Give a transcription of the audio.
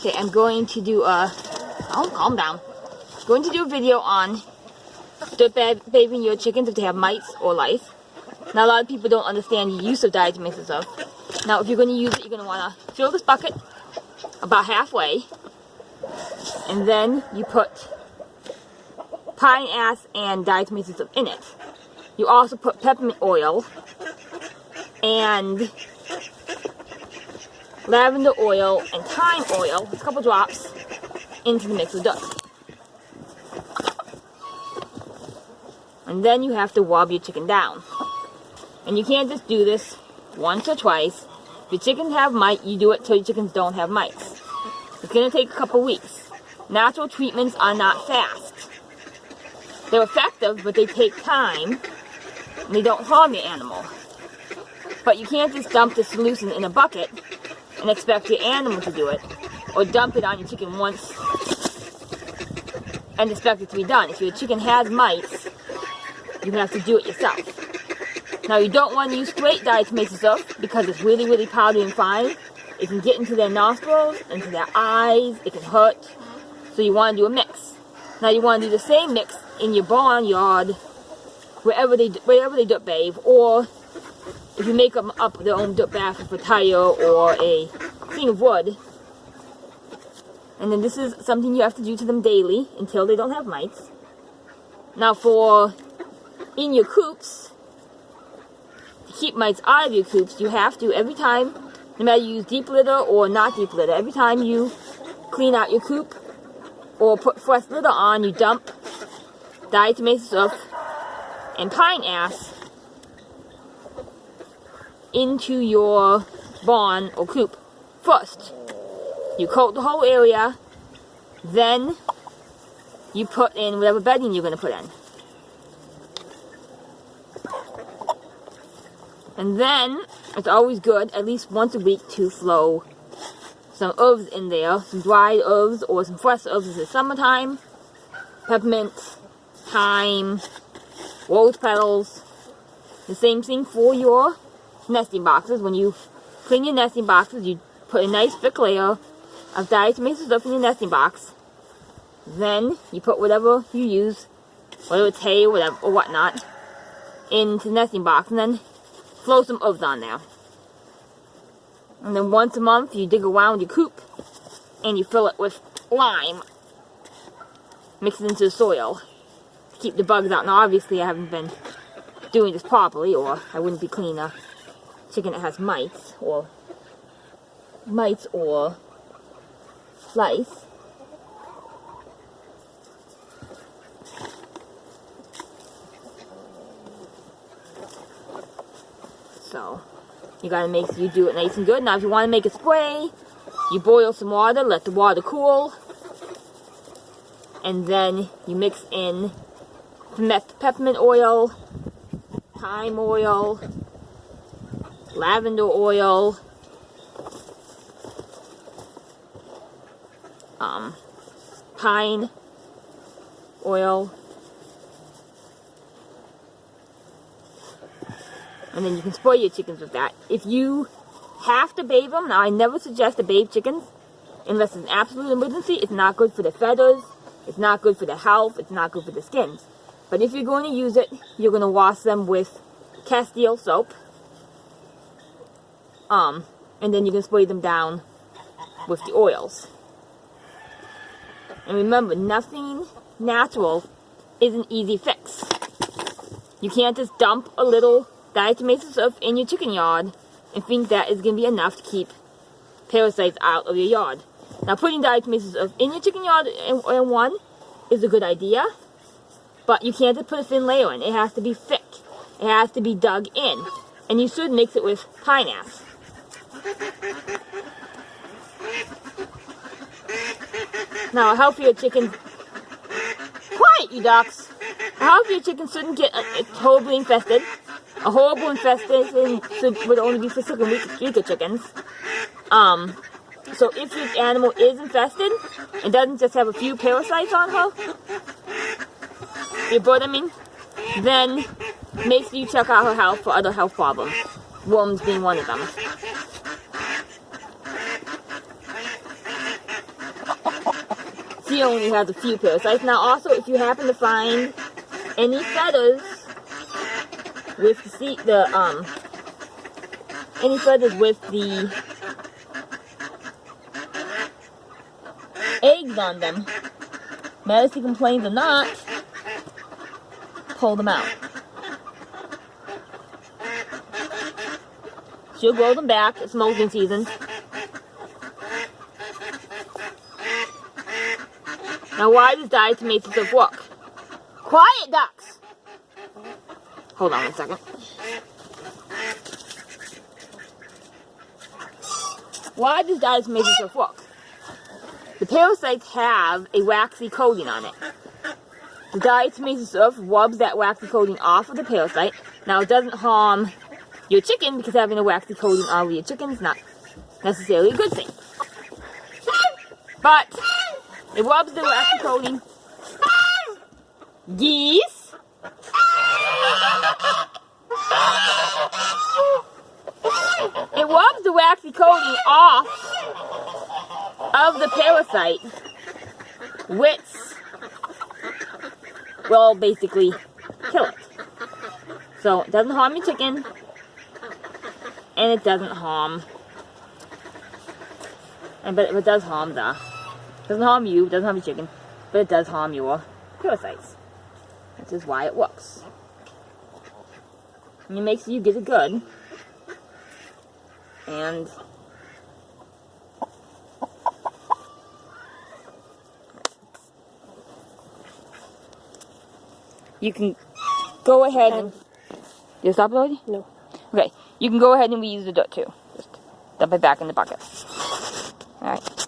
Okay, I'm going to do a... Oh, calm down. I'm going to do a video on bathing your chickens if they have mites or lice. Now, a lot of people don't understand the use of diatomaceous earth. Now, if you're going to use it, you're going to want to fill this bucket about halfway. And then you put pine ash and diatomaceous earth in it. You also put peppermint oil and lavender oil and thyme oil, a couple drops, into the mix of dirt. And then you have to rub your chicken down. And you can't just do this once or twice. If your chickens have mites, you do it till your chickens don't have mites. It's going to take a couple weeks. Natural treatments are not fast. They're effective, but they take time, and they don't harm your animal. But you can't just dump the solution in a bucket and expect your animal to do it, or dump it on your chicken once and expect it to be done. If your chicken has mites, you have to do it yourself. Now, you don't want to use straight diatomaceous earth because it's really, really powdery and fine. It can get into their nostrils, into their eyes, it can hurt. So you want to do a mix. Now, you want to do the same mix in your barnyard, wherever they dirt bathe, or if you make them up their own dirt bath with a tire or a thing of wood. And then this is something you have to do to them daily until they don't have mites. Now, for in your coops, to keep mites out of your coops, you have to, every time, no matter you use deep litter or not deep litter, every time you clean out your coop or put fresh litter on, you dump diatomaceous earth and pine ash into your barn or coop. First, you coat the whole area, then you put in whatever bedding you're going to put in. And then, it's always good, at least once a week, to throw some herbs in there, some dried herbs or some fresh herbs in the summertime. Peppermint, thyme, rose petals. The same thing for your nesting boxes. When you clean your nesting boxes, you put a nice thick layer of diatomaceous earth in your nesting box. Then you put whatever you use, whether it's hay or whatever or whatnot, into the nesting box, and then throw some herbs on there. And then once a month, you dig around your coop and you fill it with lime, mix it into the soil to keep the bugs out. Now, obviously, I haven't been doing this properly, or I wouldn't be cleaning a chicken that has mites or lice. So, you gotta make sure you do it nice and good. Now, if you want to make a spray, you boil some water, let the water cool, and then you mix in peppermint oil, thyme oil, lavender oil, pine oil, and then you can spray your chickens with that. If you have to bathe them, now I never suggest to bathe chickens unless it's an absolute emergency. It's not good for their feathers, it's not good for their health, it's not good for their skins. But if you're going to use it, you're going to wash them with Castile soap, and then you can spray them down with the oils. And remember, nothing natural is an easy fix. You can't just dump a little diatomaceous earth in your chicken yard and think that is going to be enough to keep parasites out of your yard. Now, putting diatomaceous earth in your chicken yard in one is a good idea, but you can't just put a thin layer in. It has to be thick. It has to be dug in. And you should mix it with pine ash. Now, a healthier chicken... Quiet, you ducks! A healthier chicken shouldn't get horribly infested. A horrible infestation would only be for sick and weaker chickens. So if your animal is infested and doesn't just have a few parasites on her, your bird, then make sure you check out her health for other health problems. Worms being one of them. She only has a few parasites. Now also, if you happen to find any feathers with any feathers with the eggs on them, matter if she complains or not, pull them out. She'll grow them back. It's molting season. Now why does diatomaceous work? Quiet, ducks! Hold on 1 second. Why does diatomaceous work? The parasites have a waxy coating on it. The diatomaceous rubs that waxy coating off of the parasite. Now it doesn't harm your chicken because having a waxy coating all over your chicken is not necessarily a good thing. But it rubs the waxy coating. Geese. It rubs the waxy coating off of the parasite, which will basically kill it. So it doesn't harm your chicken, and it doesn't harm, but it does harm doesn't harm you, doesn't harm your chicken, but it does harm your parasites. Which is why it works. And it makes you get it good. And you can go ahead and... You stop already? No. Okay, you can go ahead and reuse the dirt too. Just dump it back in the bucket. Alright.